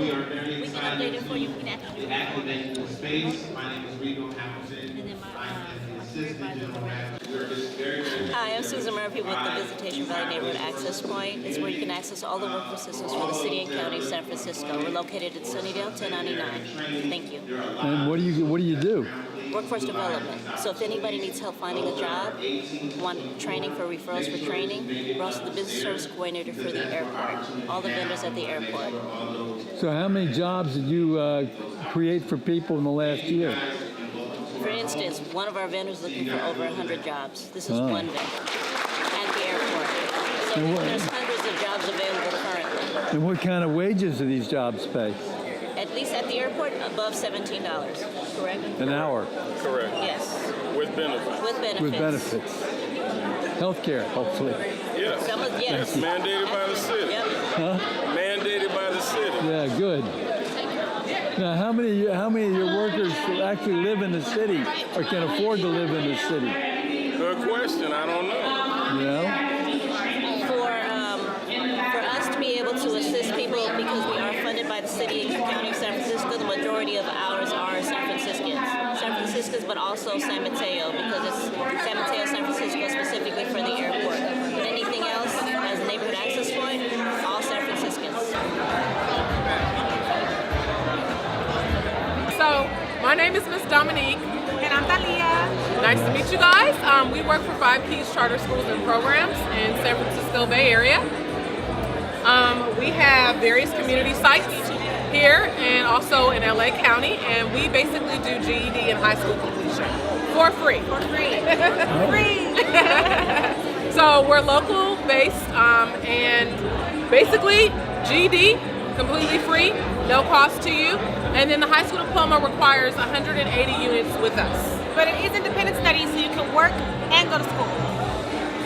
We are very excited to activate the space. My name is Rico Hamilton. I am the Assistant General Manager. We're just very Hi, I'm Susan Murphy with the Visitation Valley Neighborhood Access Point. It's where you can access all the workforce systems for the city and county of San Francisco. We're located in Sunnydale, 1099. Thank you. And what do you do? Workforce development. So if anybody needs help finding a job, want training for referrals for training, we're also the business service coordinator for the airport. All the vendors at the airport. So how many jobs did you create for people in the last year? For instance, one of our vendors is looking for over 100 jobs. This is one vendor at the airport. So there's hundreds of jobs available currently. And what kind of wages do these jobs pay? At least at the airport, above $17, correct? An hour? Correct. Yes. With benefits. With benefits. With benefits. Healthcare, hopefully. Yes. Yes. Mandated by the city. Yep. Huh? Mandated by the city. Yeah, good. Now, how many of your workers actually live in the city or can afford to live in the city? Good question. I don't know. You know? For us to be able to assist people, because we are funded by the city and county of San Francisco, the majority of ours are San Franciscans, but also San Mateo, because it's San Mateo, San Francisco specifically for the airport. But anything else, as a neighborhood access point, all San Franciscans. So, my name is Miss Dominique. And I'm Thalia. Nice to meet you guys. We work for 5 Keys Charter Schools and Programs in San Francisco Bay Area. We have various community sites here and also in LA County, and we basically do GED and high school completion for free. For free. Free. So we're local based, and basically GED, completely free, no cost to you. And then the high school diploma requires 180 units with us. But it is independent study, so you can work and go to school.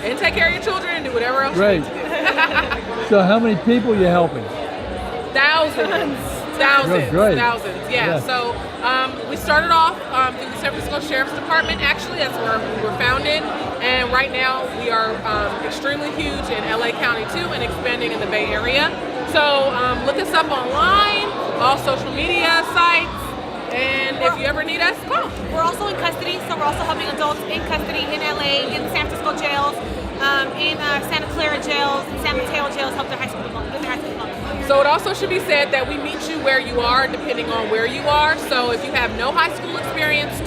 And take care of your children and do whatever else Right. you need to do. So how many people are you helping? Thousands, great. thousands, yeah. So we started off through the San Francisco Sheriff's Department, actually. That's where we were founded. And right now we are extremely huge in LA County too, and expanding in the Bay Area. So look us up online, all social media sites, and if you ever need us, call. We're also in custody, so we're also helping adults in custody in LA, in San Francisco jails, in Santa Clara jails, and San Mateo jails, help their high school diploma, get their high school diploma. So it also should be said that we meet you where you are, depending on where you are. So if you have no high school experience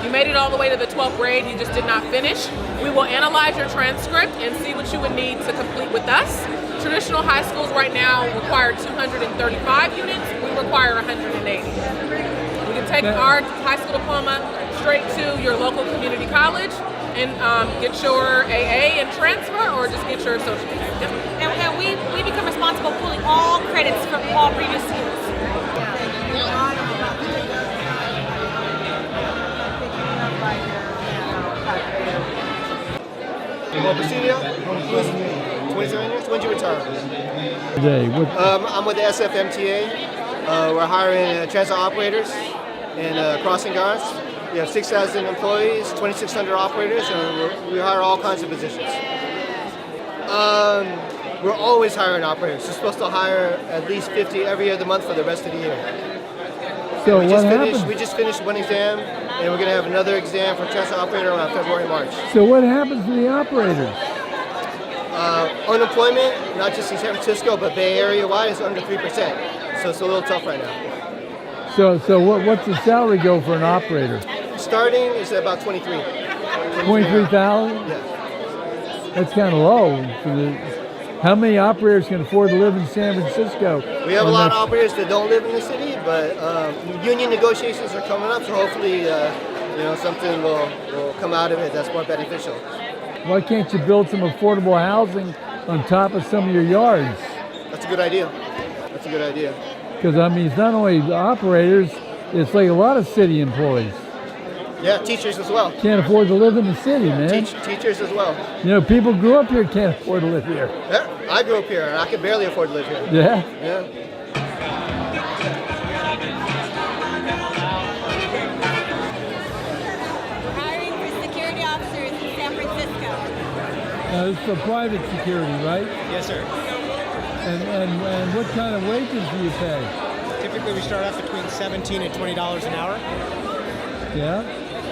you made it all the way to the 12th grade, you just did not finish, we will analyze your transcript and see what you would need to complete with us. Traditional high schools right now require 235 units, we require 180. You can take our high school diploma straight to your local community college and get your AA and transfer, or just get your associate's. Yep. And we become responsible for pulling all credits from all previous schools. Presidio, 27 years. When did you retire? Today, I'm with the SFMTA. We're hiring transit operators and crossing guards. We have 6,000 employees, 2,600 operators, and we hire all kinds of positions. We're always hiring operators. We're supposed to hire at least 50 every other month for the rest of the year. So We just finished one exam, and we're going to have another exam for transit operator around February, March. So what happens to the operators? Unemployment, not just in San Francisco, but Bay Area-wide, is under 3%. So it's a little tough right now. So what's the salary go for an operator? Starting is about 23. 23,000? Yeah. That's kind of low. How many operators can afford to live in San Francisco? We have a lot of operators that don't live in the city, but union negotiations are coming up, so hopefully, something will come out of it that's more beneficial. Why can't you build some affordable housing on top of some of your yards? That's a good idea. Because, it's not only the operators, it's like a lot of city employees. Yeah, teachers as well. Can't afford to live in the city, man. Teachers as well. People grew up here, can't afford to live here. Yeah, I grew up here, and I could barely afford to live here. Yeah? Yeah. We're hiring for security officers in San Francisco. Now, this is for private security, right? Yes, sir. And what kind of wages do you pay? Typically, we start off between $17 and $20 an hour. Yeah.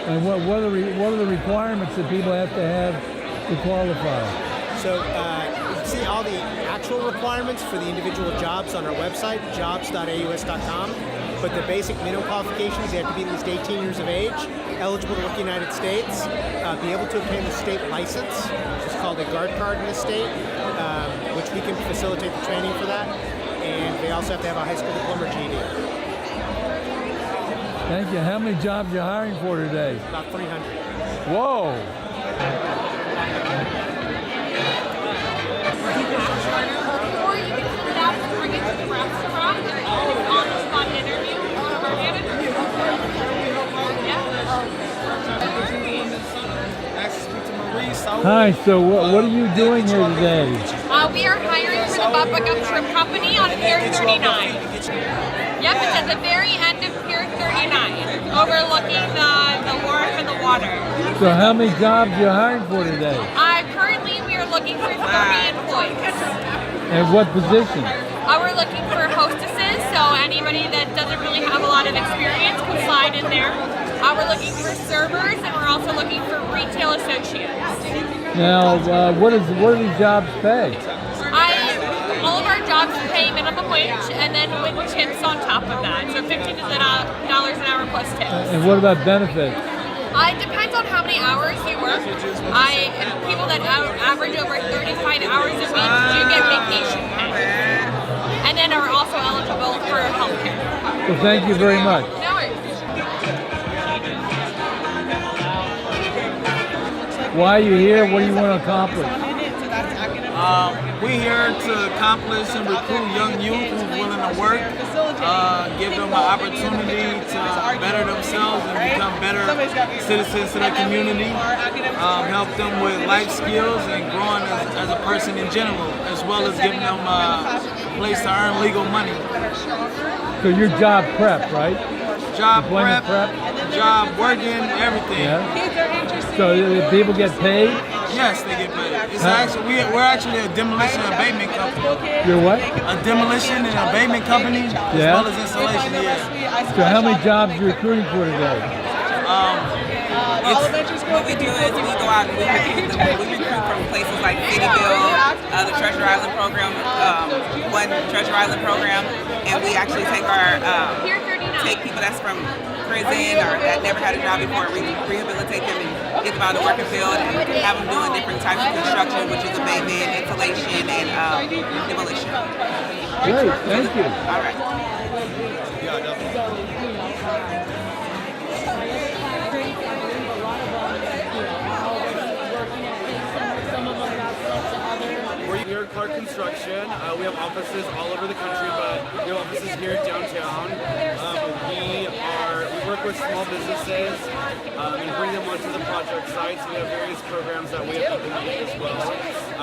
And what are the requirements that people have to qualify? So you can see all the actual requirements for the individual jobs on our website, jobs.aus.com. But the basic minimum qualifications, you have to be at least 18 years of age, eligible to work in the United States, be able to obtain the state license, which is called a guard card in the state, which we can facilitate the training for that. And they also have to have a high school diploma or GED. Thank you. How many jobs are you hiring for today? About 300. Whoa. Or you can fill it out and bring it to the restaurant. On-the-spot interview. Hi. So what are you doing here today? We are hiring for the Bubba Gum Shrimp Company on Pier 39. Yep, it's at the very end of Pier 39, overlooking the wharf and the water. So how many jobs are you hiring for today? Currently, we are looking for 30 employees. And what position? We're looking for hostesses, so anybody that doesn't really have a lot of experience can slide in there. We're looking for servers, and we're also looking for retail associates. Now, what do these jobs pay? All of our jobs pay minimum wage, and then with tips on top of that. So $15 an hour plus tips. And what about benefits? It depends on how many hours you work. People that average over 35 hours a week do get vacation pay, and then are also eligible for health care. Well, thank you very much. No worries. Why are you here? What do you want to accomplish? We're here to accomplish and recruit young youth who's willing to work, give them an opportunity to better themselves and become better citizens to their community, help them with life skills and growing as a person in general, as well as giving them a place to earn legal money. So you're job prep, right? Job Employment prep, job working, everything. Yeah. So people get paid? Yes, they get paid. It's actually we're actually a demolition and abatement company. You're what? A demolition and abatement company, as well as installation. Yeah. So how many jobs are you recruiting for today? What we do is we go out and we recruit from places like Cityville, the Treasure Island program, one Treasure Island program, and we actually take people that's from prison or that never had a job before and rehabilitate them and get them out of the working field and have them doing different types of construction, which is abatement, insulation, and demolition. Great, thank you. All right. We're Clark Construction. We have offices all over the country, but we have offices here downtown. We work with small businesses and bring them onto the project sites. We have various programs that we have implemented as well.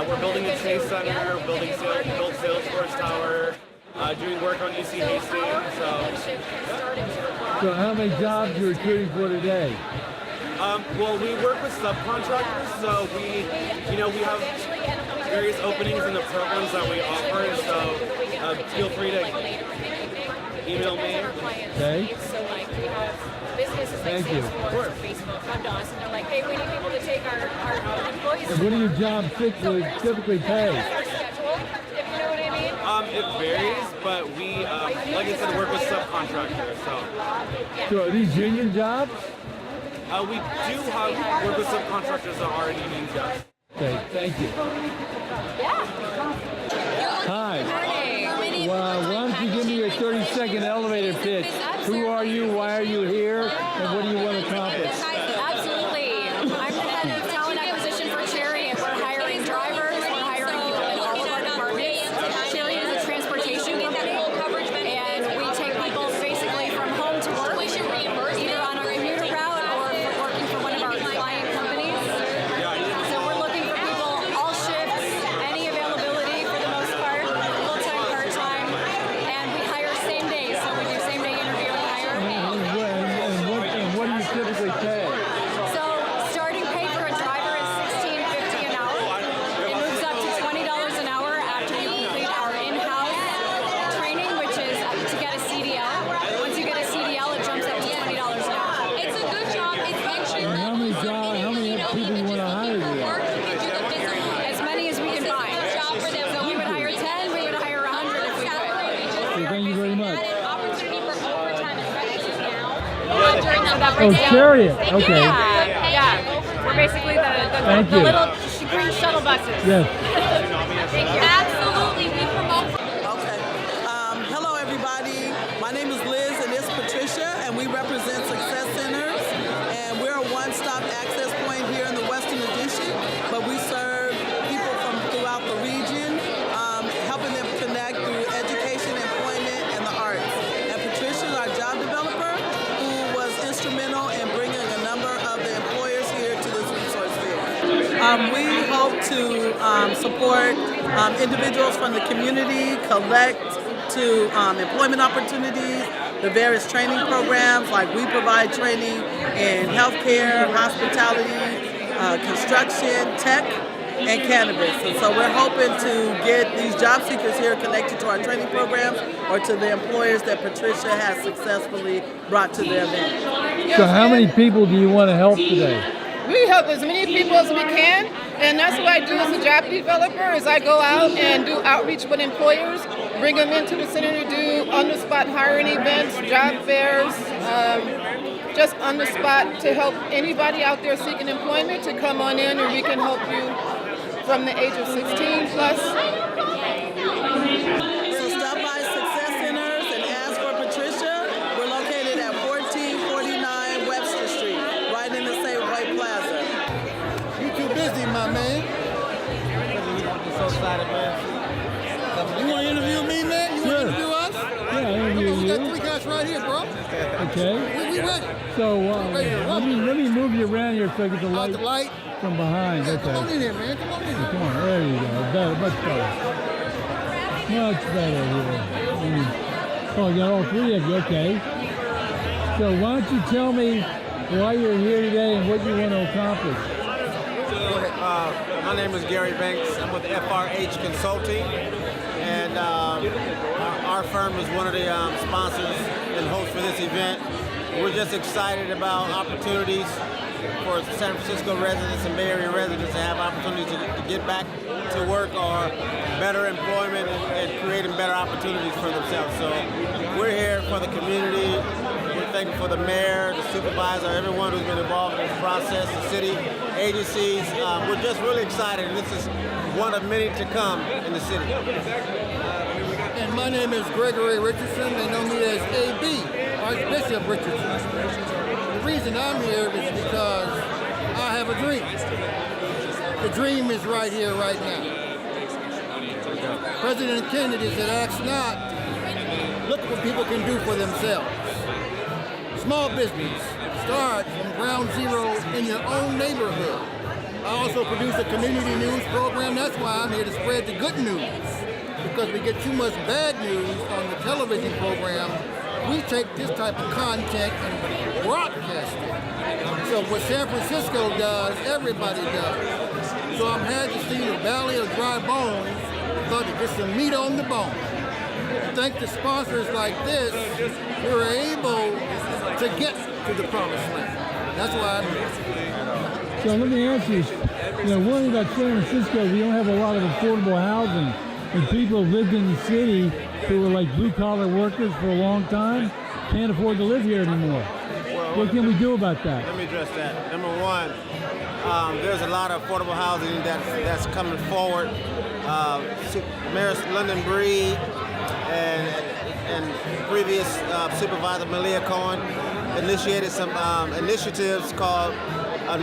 We're building a Chase Center, build Salesforce Tower, doing work on UC Hastings. So how many jobs are you recruiting for today? Well, we work with subcontractors, so we have various openings in the programs that we offer, so feel free to email me. Okay. Thank you. Facebook come to us and they're like, hey, we need people to take our employees. And what do your jobs typically pay? If you know what I mean. It varies, but we, like I said, work with subcontractors. So are these union jobs? We do work with subcontractors that are union jobs. Okay, thank you. Hi. Well, why don't you give me your 30-second elevator pitch? Who are you, why are you here, and what do you want to accomplish? Absolutely. I'm the head of talent acquisition for Chariot. We're hiring drivers, we're hiring people in all of our departments. Chariot is a transportation company, and we take people basically from home to work, either on our commuter route or working for one of our client companies. So we're looking for people, all shifts, any availability for the most part, full-time, part-time, and we hire same day, so we do same-day interview and hire. And what do you Thank you very much. Opportunity for overtime and benefits now during the Oh, Chariot. Okay. Yeah. We're basically Thank the you. little green shuttle buses. Yes. Absolutely. We promote. Okay. Hello, everybody. My name is Liz, and it's Patricia, and we represent Success Centers. And we're a one-stop access point here in the Western Addition, but we serve people from throughout the region, helping them connect through education, employment, and the arts. And Patricia is our job developer who was instrumental in bringing a number of the employers here to this resource fair. We hope to support individuals from the community, collect to employment opportunities, the various training programs, like we provide training in healthcare, hospitality, construction, tech, and cannabis. And so we're hoping to get these job seekers here connected to our training programs or to the employers that Patricia has successfully brought to the event. So how many people do you want to help today? We help as many people as we can, and that's what I do as a job developer, is I go out and do outreach with employers, bring them into the center to do on-the-spot hiring events, job fairs, just on the spot to help anybody out there seeking employment to come on in, and we can help you from the age of 16 plus. So stop by Success Centers and ask for Patricia. We're located at 1449 Webster Street, right in the Safeway Plaza. You too busy, my man. I'm so excited, man. You want to interview me, man? You want to interview us? Yeah, I interview We got you. three guys right here, bro. Okay. We ready. So Ready to rock. let me move you around here so I get the Out light, the light. from behind. Yeah, come on Okay. in here, man. Come on in here. Come on, there you go. Better, much better. Much better here. Oh, you got all three of you, okay. So why don't you tell me why you're here today and what you want to accomplish? My name is Gary Banks. I'm with FRH Consulting, and our firm is one of the sponsors and hosts for this event. We're just excited about opportunities for San Francisco residents and Bay Area residents to have opportunities to get back to work or better employment and creating better opportunities for themselves. So we're here for the community. We're thankful for the mayor, the supervisor, everyone who's been involved in this process, the city, agencies. We're just really excited. This is one of many to come in the city. And my name is Gregory Richardson. They know me as AB, Archbishop Richardson. The reason I'm here is because I have a dream. The dream is right here, right now. President Kennedy said, ask not, look what people can do for themselves. Small business, start from ground zero in your own neighborhood. I also produce a community news program. That's why I'm here to spread the good news. Because we get too much bad news on the television program, we take this type of content and broadcast it. So what San Francisco does, everybody does. So I'm happy to see the Valley of Dry Bones, about to get some meat on the bone. Thanks to sponsors like this, we're able to get to the promised land. That's why I'm here. So let me ask you, one thing about San Francisco, we don't have a lot of affordable housing. And people who lived in the city who were like blue-collar workers for a long time can't afford to live here anymore. What can we do about that? Let me address that. Number one, there's a lot of affordable housing that's coming forward. Mayor London Breed and previous Supervisor Malia Cohen initiated some initiatives called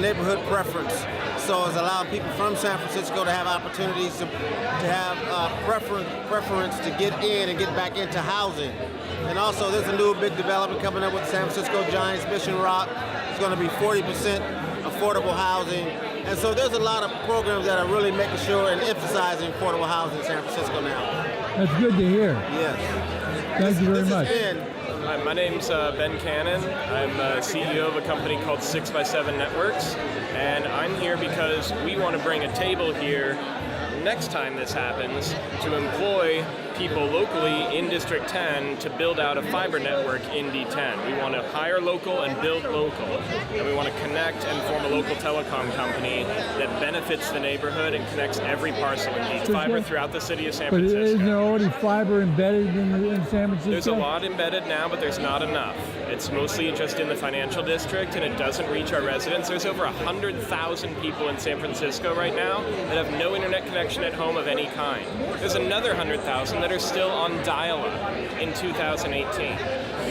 neighborhood preference. So it's allowing people from San Francisco to have opportunities to have preference to get in and get back into housing. And also there's a new big development coming up with San Francisco Giants, Mission Rock. It's going to be 40% affordable housing. And so there's a lot of programs that are really making sure and emphasizing affordable housing in San Francisco now. That's good to hear. Yes. Thank you very much. Hi, my name's Ben Cannon. I'm CEO of a company called 6x7 Networks, and I'm here because we want to bring a table here next time this happens to employ people locally in District 10 to build out a fiber network in D10. We want to hire local and build local, and we want to connect and form a local telecom company that benefits the neighborhood and connects every parcel and needs fiber throughout the city of San Francisco. But isn't there already fiber embedded in San Francisco? There's a lot embedded now, but there's not enough. It's mostly just in the financial district, and it doesn't reach our residents. There's over 100,000 people in San Francisco right now that have no internet connection at home of any kind. There's another 100,000 that are still on dial-up in 2018.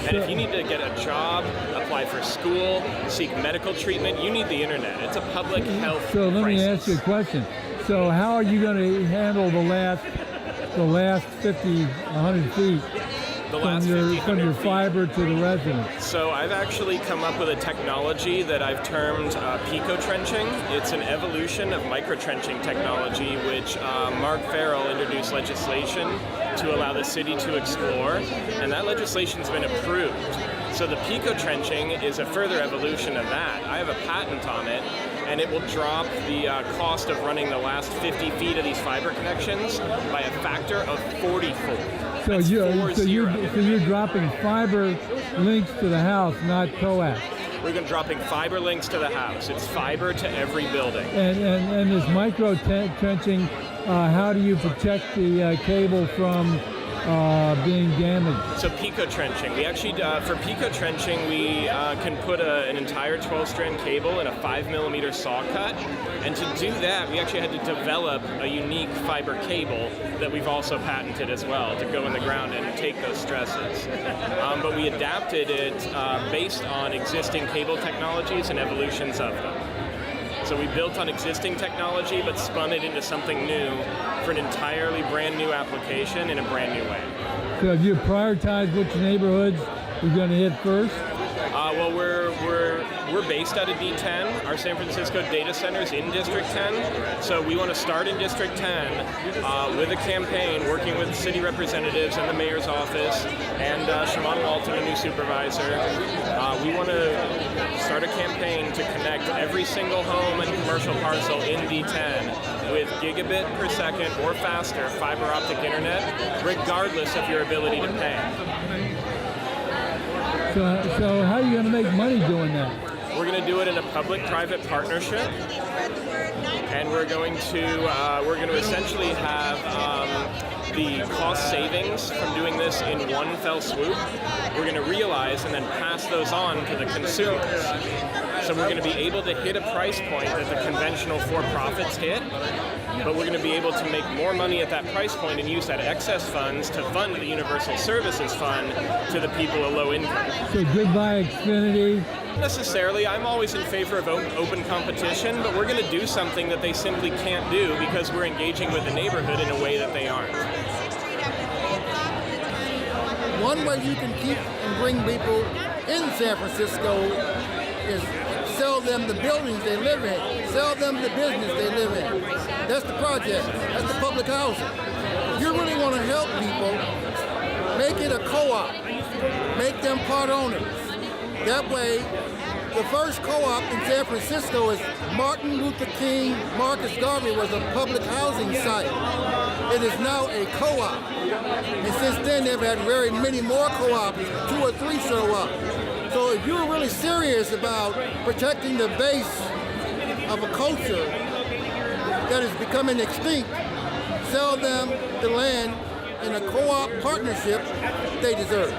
And if you need to get a job, apply for school, seek medical treatment, you need the internet. It's a public health crisis. So let me ask you a question. So how are you going to handle the last 50, 100 feet from your fiber to the residents? So I've actually come up with a technology that I've termed pico-trenching. It's an evolution of micro-trenching technology, which Mark Farrell introduced legislation to allow the city to explore, and that legislation's been approved. So the pico-trenching is a further evolution of that. I have a patent on it, and it will drop the cost of running the last 50 feet of these fiber connections by a factor of 40-fold. So you're dropping fiber links to the house, not coax. We're going to dropping fiber links to the house. It's fiber to every building. And this micro trenching, how do you protect the cable from being damaged? So pico trenching. We actually, for pico trenching, we can put an entire 12-strand cable in a 5mm saw cut. And to do that, we actually had to develop a unique fiber cable that we've also patented as well to go in the ground and take those stresses. But we adapted it based on existing cable technologies and evolutions of them. So we built on existing technology, but spun it into something new for an entirely brand new application in a brand new way. So have you prioritized which neighborhoods you're going to hit first? Well, we're based out of D10. Our San Francisco data center is in District 10. So we want to start in District 10 with a campaign working with city representatives and the mayor's office and Shimon Walton, a new supervisor. We want to start a campaign to connect every single home and commercial parcel in D10 with gigabit per second or faster fiber optic internet, regardless of your ability to pay. So how are you going to make money doing that? We're going to do it in a public-private partnership, and we're going to essentially have the cost savings from doing this in one fell swoop. We're going to realize and then pass those on to the consumers. So we're going to be able to hit a price point that the conventional for-profits hit, but we're going to be able to make more money at that price point and use that excess funds to fund the Universal Services Fund to the people of low income. So goodbye Xfinity. Not necessarily. I'm always in favor of open competition, but we're going to do something that they simply can't do because we're engaging with the neighborhood in a way that they aren't. One way you can keep and bring people in San Francisco is sell them the buildings they live in, sell them the business they live in. That's the project. That's the public housing. If you really want to help people, make it a co-op. Make them part owners. That way, the first co-op in San Francisco is Martin Luther King Marcus Garvey was a public housing site. It is now a co-op. And since then, they've had very many more co-ops, 2 or 3 show up. So if you're really serious about protecting the base of a culture that is becoming extinct, sell them the land in a co-op partnership they deserve.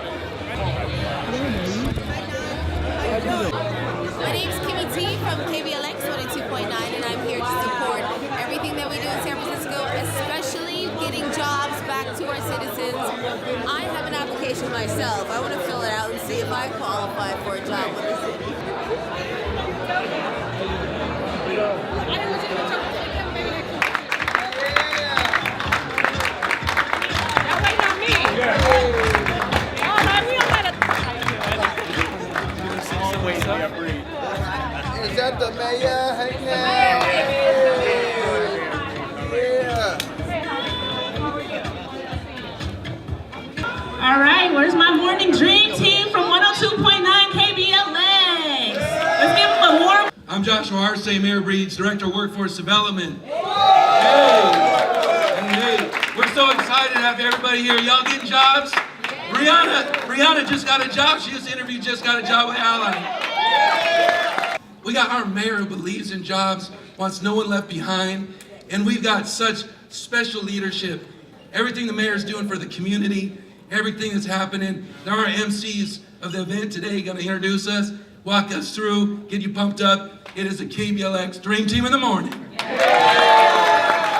My name's Kimmy T from KBLX 22.9, and I'm here to support everything that we do in San Francisco, especially getting jobs back to our citizens. I have an application myself. I want to fill it out and see if I qualify for a job with the city. Is that the mayor? Hey, All right, where's my morning dream team from 102.9 KBLX? Let's give them a warm. I'm Joshua Arce, Mayor Breed's Director of Workforce Development. Hey, we're so excited. excited to have everybody here. Y'all getting jobs? Rihanna just got a job. She just interviewed, just got a job with Ally. We got our mayor who believes in jobs, wants no one left behind, and we've got such special leadership. Everything the mayor's doing for the community, everything that's happening. There are MCs of the event today going to introduce us, walk us through, get you pumped up. It is a KBLX Dream Team in the morning.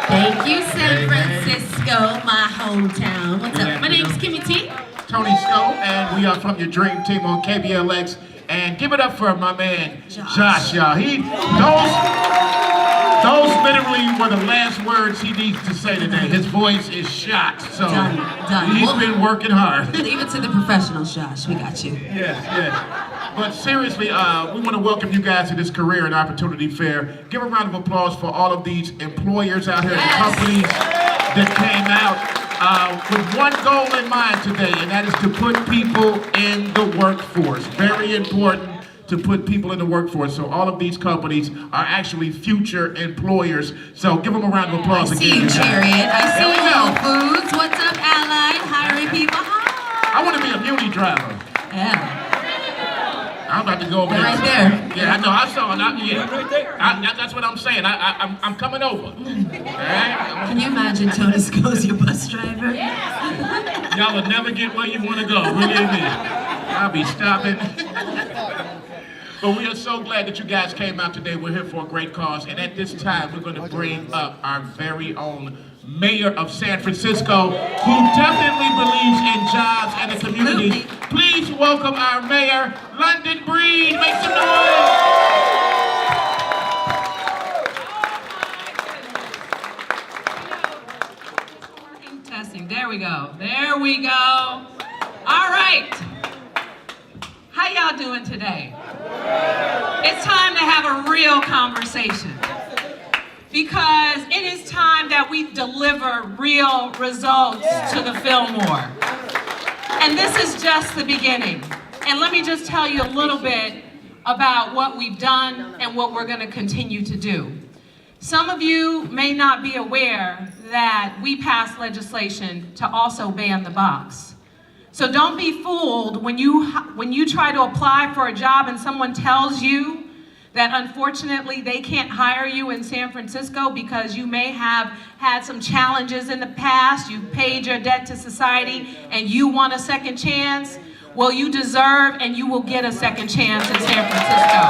Thank you, San Francisco, my hometown. What's up? My name's Kimmy T. Tony Scope, and we are from your Dream Team on KBLX. And give it up for my man, Josh, y'all. Those literally were the last words he needs to say today. His voice is shot, so Done. he's been working hard. Leave it to the professionals, Josh. We got you. Yes. But seriously, we want to welcome you guys to this career and opportunity fair. Give a round of applause for all of these employers out here, the companies that came out with one goal in mind today, and that is to put people in the workforce. Very important to put people in the workforce. So all of these companies are actually future employers. So give them a round of applause again. I see you, Chariot. I see There we Whole go. Foods. What's up, Allied? Hiring people. Hi. I want to be a beauty driver. Yeah. I'm about to go over there. Right there. Yeah, I know. I saw it. Yeah. Right there. That's what I'm saying. I'm coming over. All right? Can you imagine Tony Sco's your bus driver? Y'all will never get where you want to go. Believe me. I'll be stopping. But we are so glad that you guys came out today. We're here for a great cause. And at this time, we're going to bring up our very own Mayor of San Francisco, who definitely believes in jobs and the community. Please welcome our Mayor, London Breed. Make some noise. Testing. There we go. There we go. All right. How y'all doing today? It's time to have a real conversation, because it is time that we deliver real results to the Fillmore. And this is just the beginning. And let me just tell you a little bit about what we've done and what we're going to continue to do. Some of you may not be aware that we passed legislation to also ban the box. So don't be fooled when you try to apply for a job and someone tells you that unfortunately they can't hire you in San Francisco because you may have had some challenges in the past, you paid your debt to society, and you want a second chance. Well, you deserve and you will get a second chance in San Francisco.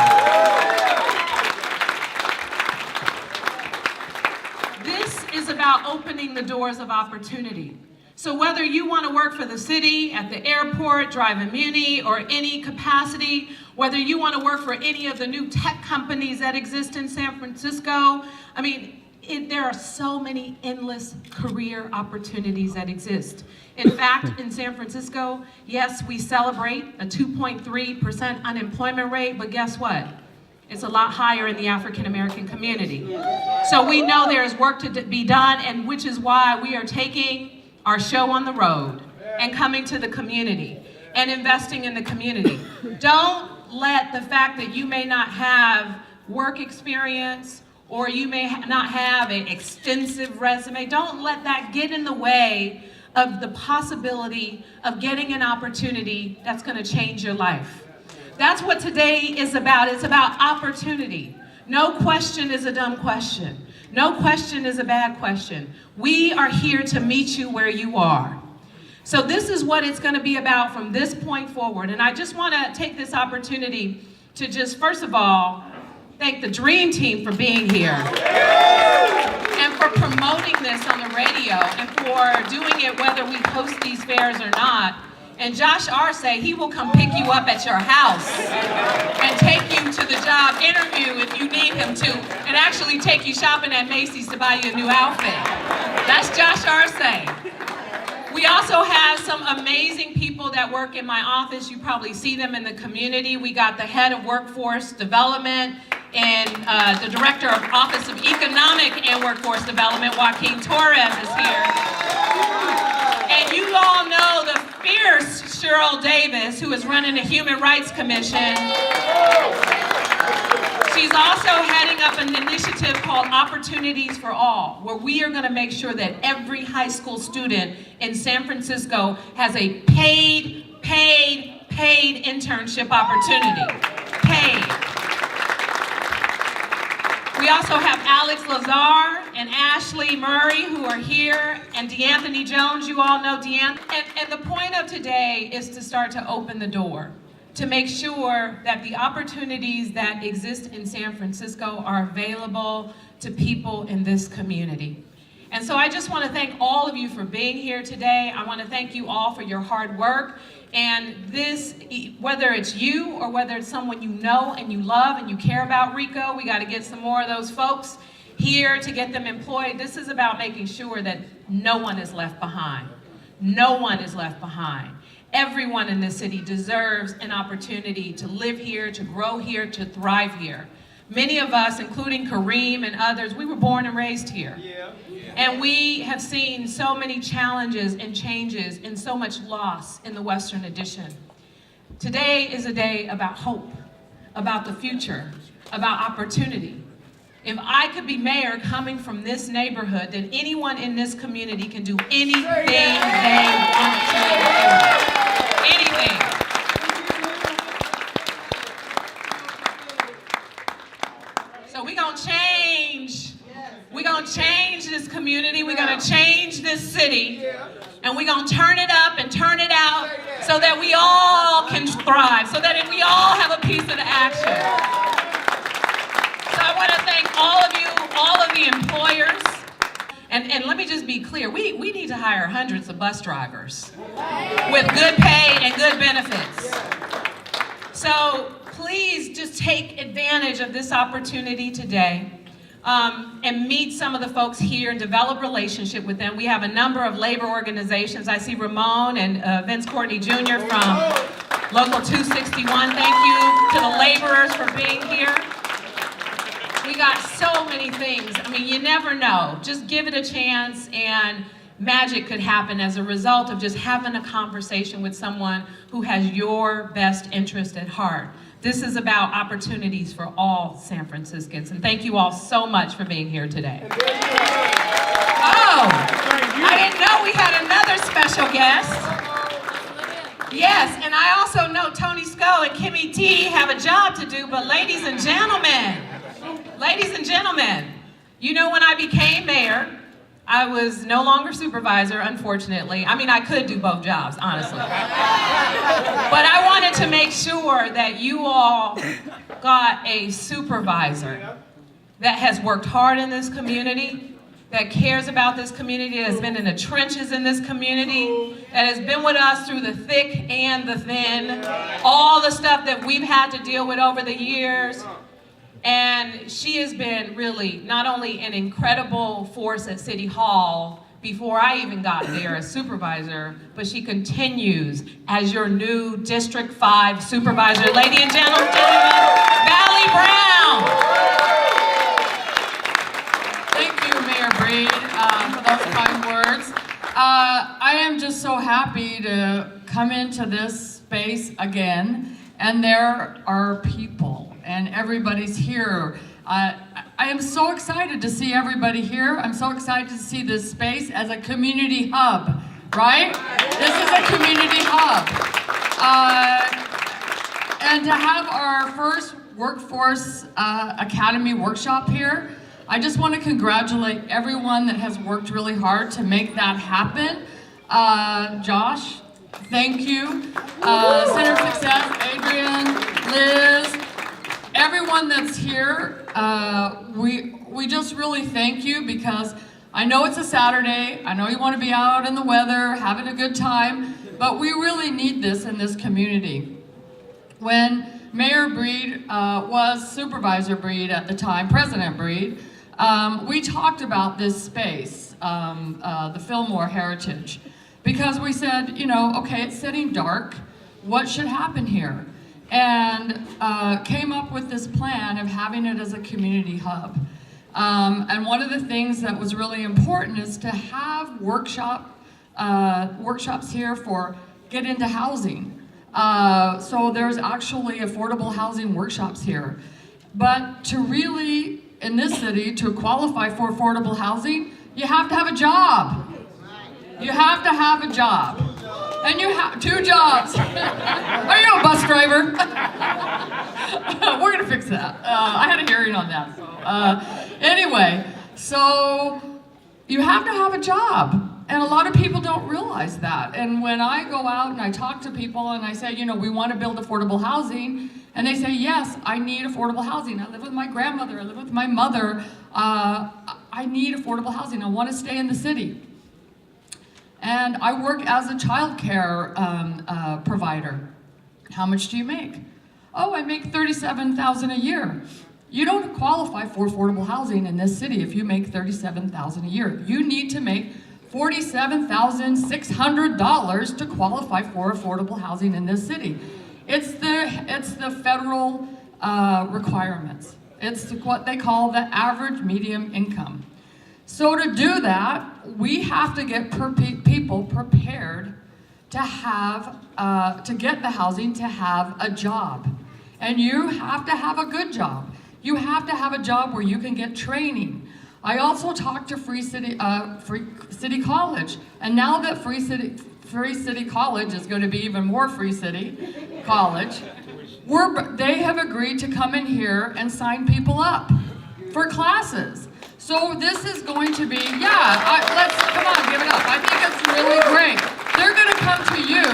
This is about opening the doors of opportunity. So whether you want to work for the city, at the airport, drive a Muni, or any capacity, whether you want to work for any of the new tech companies that exist in San Francisco, I mean, there are so many endless career opportunities that exist. In fact, in San Francisco, yes, we celebrate a 2.3% unemployment rate, but guess what? It's a lot higher in the African American community. So we know there's work to be done, and which is why we are taking our show on the road and coming to the community and investing in the community. Don't let the fact that you may not have work experience or you may not have an extensive resume, don't let that get in the way of the possibility of getting an opportunity that's going to change your life. That's what today is about. It's about opportunity. No question is a dumb question. No question is a bad question. We are here to meet you where you are. So this is what it's going to be about from this point forward. And I just want to take this opportunity to just, first of all, thank the Dream Team for being here and for promoting this on the radio and for doing it whether we host these fairs or not. And Josh Arce, he will come pick you up at your house and take you to the job interview if you need him to, and actually take you shopping at Macy's to buy you a new outfit. That's Josh Arce. We also have some amazing people that work in my office. You probably see them in the community. We got the head of workforce development and the director of Office of Economic and Workforce Development, Joaquin Torres, is here. And you all know the fierce Cheryl Davis, who is running the Human Rights Commission. She's also heading up an initiative called Opportunities for All, where we are going to make sure that every high school student in San Francisco has a paid internship opportunity. Paid. We also have Alex Lazar and Ashley Murray who are here, and DeAnthony Jones, you all know DeAnthony. And the point of today is to start to open the door, to make sure that the opportunities that exist in San Francisco are available to people in this community. And so I just want to thank all of you for being here today. I want to thank you all for your hard work. And this, whether it's you or whether it's someone you know and you love and you care about, Rico, we got to get some more of those folks here to get them employed. This is about making sure that no one is left behind. No one is left behind. Everyone in this city deserves an opportunity to live here, to grow here, to thrive here. Many of us, including Kareem and others, we were born and raised here. And we have seen so many challenges and changes and so much loss in the Western Addition. Today is a day about hope, about the future, about opportunity. If I could be mayor coming from this neighborhood, then anyone in this community can do anything they want to do. Anything. So we're gonna change. We're gonna change this community. We're gonna change this city. And we're gonna turn it up and turn it out so that we all can thrive, so that we all have a piece of the action. So I want to thank all of you, all of the employers. And let me just be clear, we need to hire hundreds of bus drivers with good pay and good benefits. So please just take advantage of this opportunity today and meet some of the folks here and develop relationship with them. We have a number of labor organizations. I see Ramon and Vince Courtney Jr. from Local 261. Thank you to the laborers for being here. We got so many things. I mean, you never know. Just give it a chance and magic could happen as a result of just having a conversation with someone who has your best interest at heart. This is about opportunities for all San Franciscans. And thank you all so much for being here today. Oh, I didn't know we had another special guest. Yes, and I also know Tony Sco and Kimmy T have a job to do, but ladies and gentlemen, you know, when I became mayor, I was no longer supervisor, unfortunately. I mean, I could do both jobs, honestly. But I wanted to make sure that you all got a supervisor that has worked hard in this community, that cares about this community, that has been in the trenches in this community, that has been with us through the thick and the thin, all the stuff that we've had to deal with over the years. And she has been really not only an incredible force at City Hall before I even got there as supervisor, but she continues as your new District 5 supervisor. Ladies and gentlemen, Valle Brown. Thank you, Mayor Breed, for those kind words. I am just so happy to come into this space again, and there are people. And everybody's here. I am so excited to see everybody here. I'm so excited to see this space as a community hub, right? This is a community hub. And to have our first Workforce Academy workshop here, I just want to congratulate everyone that has worked really hard to make that happen. Josh, thank you. Center of Success, Adrian, Liz, everyone that's here, we just really thank you, because I know it's a Saturday, I know you want to be out in the weather, having a good time, but we really need this in this community. When Mayor Breed was Supervisor Breed at the time, President Breed, we talked about this space, the Fillmore Heritage, because we said, you know, okay, it's getting dark, what should happen here? And came up with this plan of having it as a community hub. And one of the things that was really important is to have workshops here for get into housing. So there's actually affordable housing workshops here. But to really, in this city, to qualify for affordable housing, you have to have a job. You have to have a job. And you have 2 jobs. Are you a bus driver? We're gonna fix that. I had a hearing on that. Anyway, so you have to have a job. And a lot of people don't realize that. And when I go out and I talk to people and I say, you know, we want to build affordable housing, and they say, yes, I need affordable housing. I live with my grandmother, I live with my mother. I need affordable housing. I want to stay in the city. And I work as a child care provider. How much do you make? Oh, I make $37,000 a year. You don't qualify for affordable housing in this city if you make $37,000 a year. You need to make $47,600 to qualify for affordable housing in this city. It's the federal requirements. It's what they call the average median income. So to do that, we have to get people prepared to have, to get the housing, to have a job. And you have to have a good job. You have to have a job where you can get training. I also talked to Free City College, and now that Free City College is going to be even more Free City College, they have agreed to come in here and sign people up for classes. So this is going to be, let's, come on, give it up. I think it's really great. They're going to come to you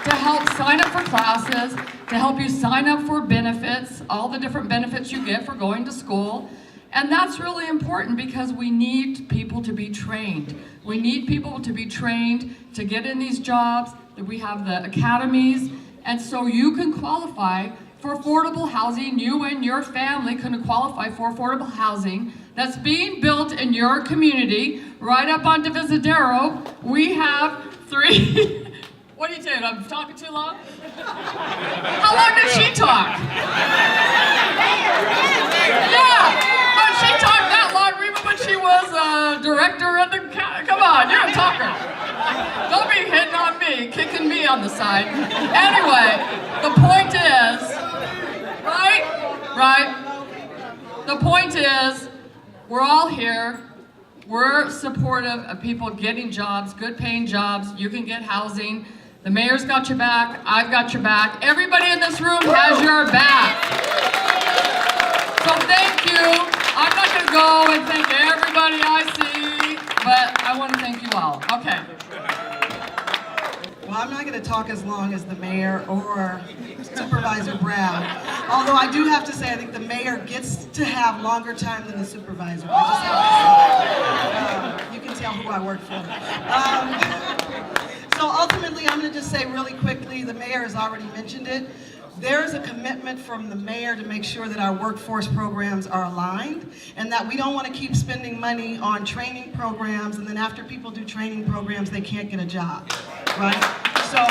to help sign up for classes, to help you sign up for benefits, all the different benefits you get for going to school. And that's really important because we need people to be trained. We need people to be trained to get in these jobs, that we have the academies, and so you can qualify for affordable housing. You and your family can qualify for affordable housing that's being built in your community, right up on Divisadero. We have 3, what are you saying, I'm talking too long? How long did she talk? Yeah. She talked that long, even when she was director of the, come on, you're a talker. Don't be hitting on me, kicking me on the side. Anyway, the point is, right? The point is, we're all here. We're supportive of people getting jobs, good paying jobs. You can get housing. The mayor's got your back. I've got your back. Everybody in this room has your back. So thank you. I'm not going to go and thank everybody I see, but I want to thank you all. Okay. Well, I'm not going to talk as long as the mayor or Supervisor Brown, although I do have to say I think the mayor gets to have longer time than the supervisor. I just have to say, you can tell who I work for. So ultimately, I'm going to just say really quickly, the mayor has already mentioned it. There is a commitment from the mayor to make sure that our workforce programs are aligned and that we don't want to keep spending money on training programs and then after people do training programs, they can't get a job, right? So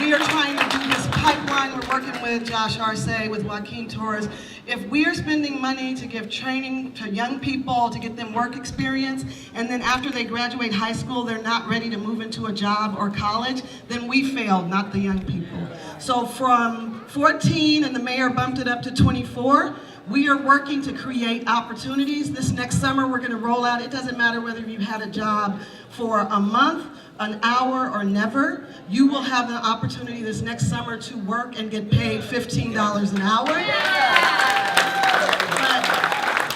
we are trying to do this pipeline. We're working with Josh Arce, with Joaquin Torres. If we are spending money to give training to young people, to get them work experience, and then after they graduate high school, they're not ready to move into a job or college, then we failed, not the young people. So from 14, and the mayor bumped it up to 24, we are working to create opportunities. This next summer, we're going to roll out, it doesn't matter whether you had a job for a month, an hour, or never, you will have the opportunity this next summer to work and get paid $15 an hour. But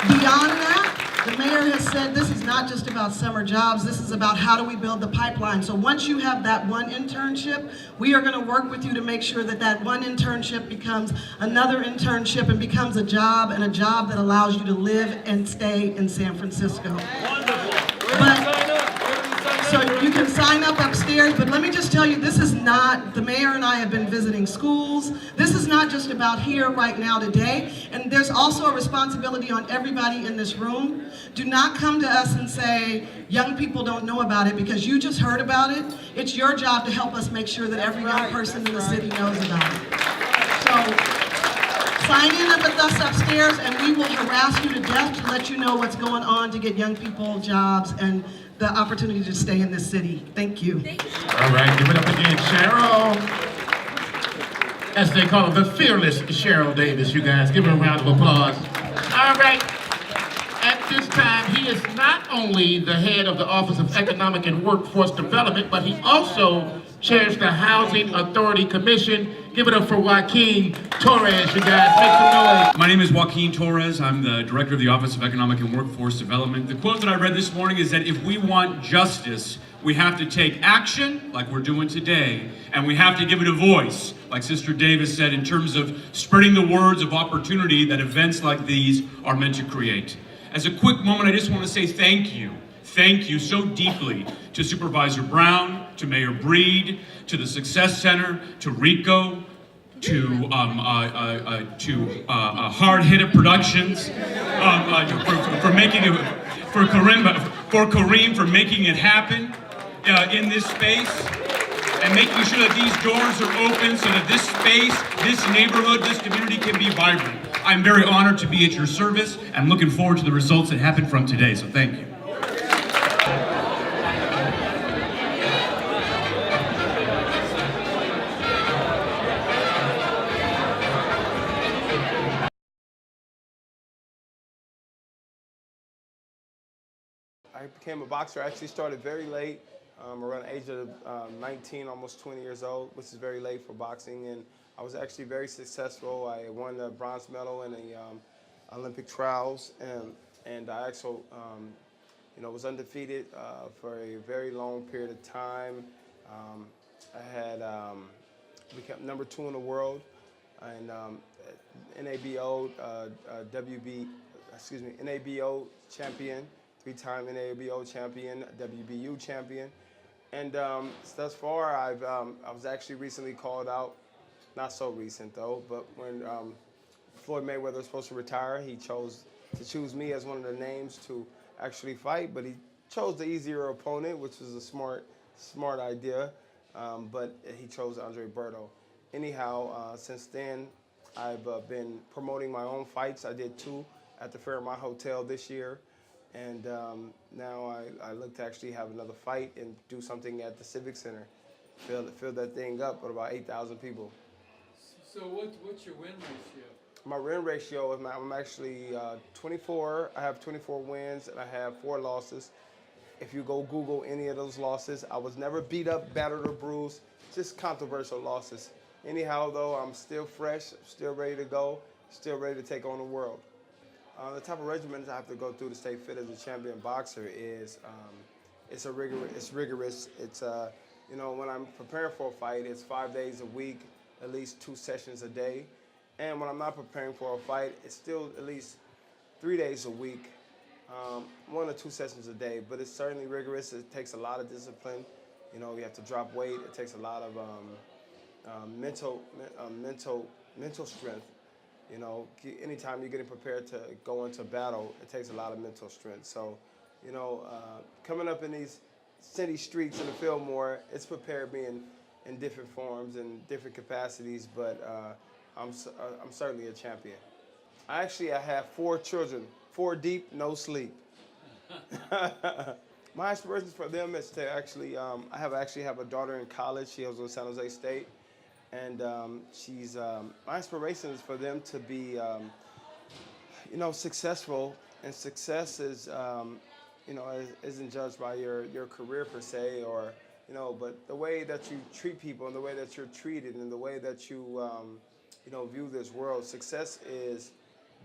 beyond that, the mayor has said this is not just about summer jobs, this is about how do we build the pipeline. So once you have that one internship, we are going to work with you to make sure that that one internship becomes another internship and becomes a job, and a job that allows you to live and stay in San Francisco. So you can sign up upstairs, but let me just tell you, this is not, the mayor and I have been visiting schools. This is not just about here, right now, today. And there's also a responsibility on everybody in this room. Do not come to us and say, young people don't know about it, because you just heard about it. It's your job to help us make sure that every young person in the city knows about it. So sign in up with us upstairs, and we will harass you to death to let you know what's going on to get young people jobs and the opportunity to stay in this city. Thank you. All right, give it up again, Cheryl. as they call her, the fearless Cheryl Davis, you guys. Give her a round of applause. All right. At this time, he is not only the head of the Office of Economic and Workforce Development, but he also chairs the Housing Authority Commission. Give it up for Joaquin Torres, you guys. Make some noise. My name is Joaquin Torres. I'm the director of the Office of Economic and Workforce Development. The quote that I read this morning is that if we want justice, we have to take action, like we're doing today, and we have to give it a voice, like Sister Davis said, in terms of spreading the words of opportunity that events like these are meant to create. As a quick moment, I just want to say thank you. Thank you so deeply to Supervisor Brown, to Mayor Breed, to the Success Center, to Rico, to Hard Hitter Productions, for Kareem for making it happen in this space, and making sure that these doors are open so that this space, this neighborhood, this community can be vibrant. I'm very honored to be at your service and looking forward to the results that happen from today, so thank you. I became a boxer. I actually started very late, around the age of 19, almost 20 years old, which is very late for boxing. And I was actually very successful. I won the bronze medal in the Olympic trials, and I also, was undefeated for a very long period of time. I had become number 2 in the world, and NABO, NABO champion. 3-time NABO champion, WBU champion, and thus far I was actually recently called out, not so recent though, but when Floyd Mayweather was supposed to retire, he chose to choose me as one of the names to actually fight, but he chose the easier opponent, which was a smart idea, but he chose Andre Berto. Anyhow, since then I've been promoting my own fights. I did 2 at the Fairmont Hotel this year. And now I look to actually have another fight and do something at the Civic Center. Fill that thing up with about 8,000 people. So what's your win ratio? My win ratio, I'm actually 24. I have 24 wins and I have 4 losses. If you go Google any of those losses, I was never beat up, battered, or bruised, just controversial losses. Anyhow, though, I'm still fresh, still ready to go, still ready to take on the world. The type of regimens I have to go through to stay fit as a champion boxer is, it's rigorous. It's when I'm preparing for a fight, it's 5 days a week, at least 2 sessions a day. And when I'm not preparing for a fight, it's still at least 3 days a week, 1 or 2 sessions a day. But it's certainly rigorous. It takes a lot of discipline. You have to drop weight. It takes a lot of mental strength. Anytime you're getting prepared to go into battle, it takes a lot of mental strength. So, coming up in these city streets in the Fillmore, it's prepared me in different forms and different capacities, but I'm certainly a champion. I have 4 children, 4 deep, no sleep. My aspirations for them is to actually, I have a daughter in college. She goes to San Jose State. And my aspiration is for them to be, successful. And success is, isn't judged by your career per se, or, but the way that you treat people and the way that you're treated and the way that you, view this world. Success is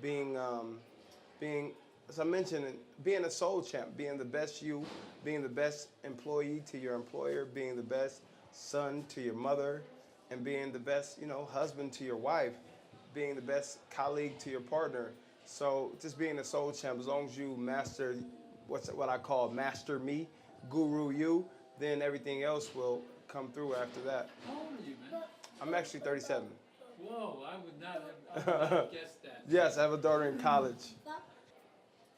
being, as I mentioned, being a soul champ, being the best you, being the best employee to your employer, being the best son to your mother, and being the best, husband to your wife, being the best colleague to your partner. So just being a soul champ, as long as you master what I call master me, guru you, then everything else will come through after that. How old are you, man? I'm actually 37. Whoa, I would not have guessed that. Yes, I have a daughter in college.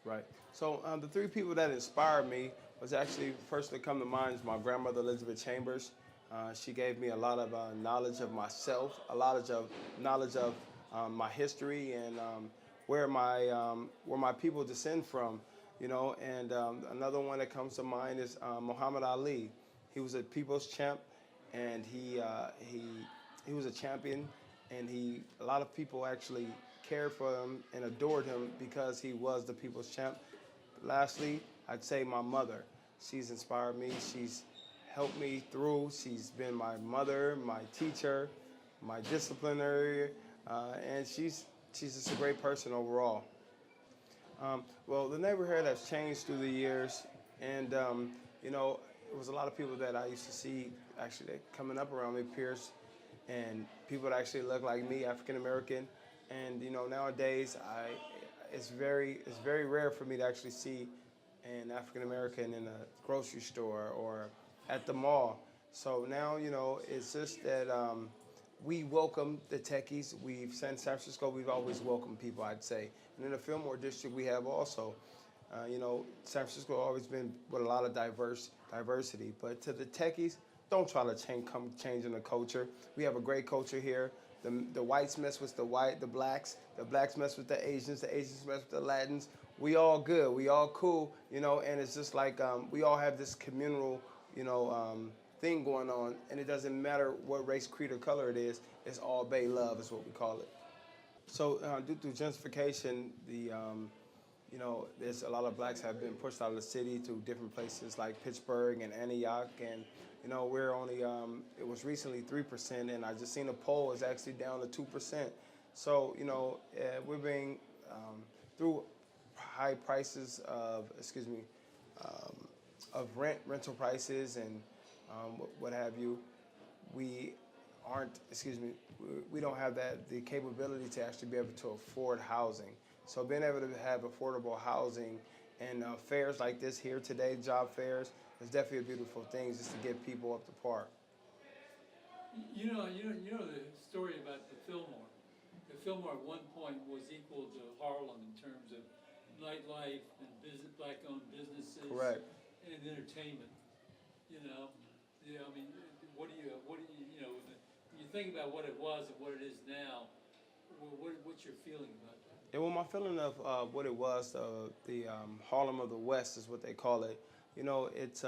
Right. So the 3 people that inspired me was actually, first that come to mind is my grandmother, Elizabeth Chambers. She gave me a lot of knowledge of myself, a lot of knowledge of my history and where my people descend from, And another one that comes to mind is Muhammad Ali. He was a people's champ, and he was a champion, and a lot of people actually cared for him and adored him because he was the people's champ. Lastly, I'd say my mother. She's inspired me. She's helped me through. She's been my mother, my teacher, my disciplinary, and she's just a great person overall. Well, the neighborhood has changed through the years, and you know, it was a lot of people that I used to see actually coming up around me, peers, and people that actually look like me, African American, and you know, nowadays it's very rare for me to actually see an African American in a grocery store or at the mall. So now, you know, it's just that we welcome the techies. San Francisco, we've always welcomed people, I'd say. And in the Fillmore district, we have also, you know, San Francisco has always been with a lot of diversity. But to the techies, don't try to come changing the culture. We have a great culture here. The whites mess with the blacks mess with the Asians mess with the Latins. We all good, we all cool, you know, and it's just like we all have this communal, you know, thing going on, and it doesn't matter what race, creed, or color it is, it's all Bay love is what we call it. So due to gentrification, you know, there's a lot of blacks have been pushed out of the city to different places like Pittsburgh and Antioch, and you know, we're only, it was recently 3%, and I just seen a poll is actually down to 2%. So, you know, we're being, through high prices of, of rental prices and what have you, we don't have the capability to actually be able to afford housing. So being able to have affordable housing and fairs like this here today, job fairs, is definitely a beautiful thing just to get people up to par. You know the story about the Fillmore. The Fillmore at one point was equal to Harlem in terms of nightlife and black-owned businesses. Correct. And entertainment. You know, I mean, what do you when you think about what it was and what it is now, what's your feeling about that? Yeah, well, my feeling of what it was, the Harlem of the West is what they call it. You know, it's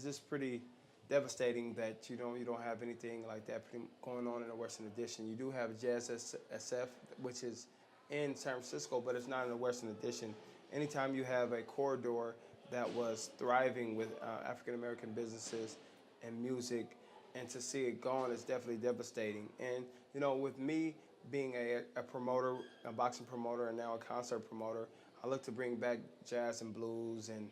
just pretty devastating that you don't have anything like that going on in the Western Addition. You do have Jazz SF, which is in San Francisco, but it's not in the Western Addition. Anytime you have a corridor that was thriving with African American businesses and music, and to see it gone is definitely devastating. And you know, with me being a promoter, a boxing promoter, and now a concert promoter, I look to bring back jazz and blues and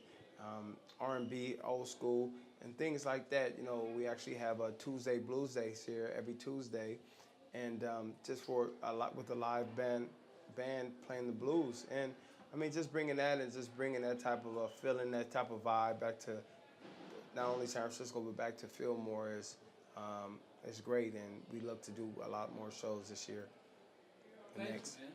R&B, old school, and things like that. You know, we actually have a Tuesday Blues Days here every Tuesday, and just for with a live band playing the blues. And I mean, just bringing that and just bringing that type of a feeling, that type of vibe back to not only San Francisco but back to Fillmore is great, and we look to do a lot more shows this year. Thanks, man.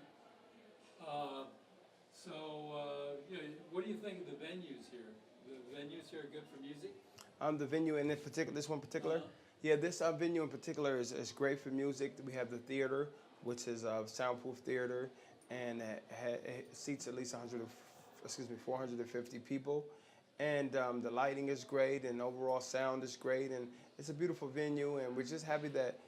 What do you think of the venues here? The venues here are good for music? The venue in this one particular? Yeah, this venue in particular is great for music. We have the theater, which is a soundproof theater, and it seats at least 450 people. And the lighting is great, and overall sound is great, and it's a beautiful venue, and we're just happy that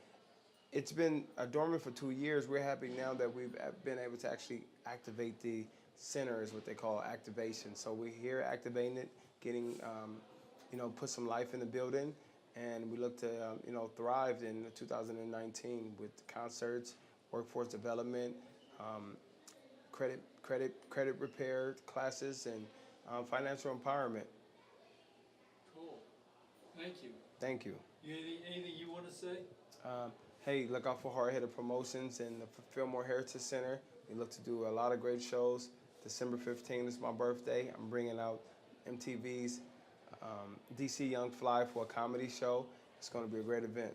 it's been dormant for 2 years. We're happy now that we've been able to actually activate the center, is what they call activation. So we're here activating it, getting, put some life in the building, and we look to, thrive in 2019 with concerts, workforce development, credit repair classes, and financial empowerment. Cool. Thank you. Thank you. Anything you want to say? Hey, look out for Hard Hitter Promotions and the Fillmore Heritage Center. We look to do a lot of great shows. December 15th is my birthday. I'm bringing out MTV's DC Young Fly for a comedy show. It's going to be a great event.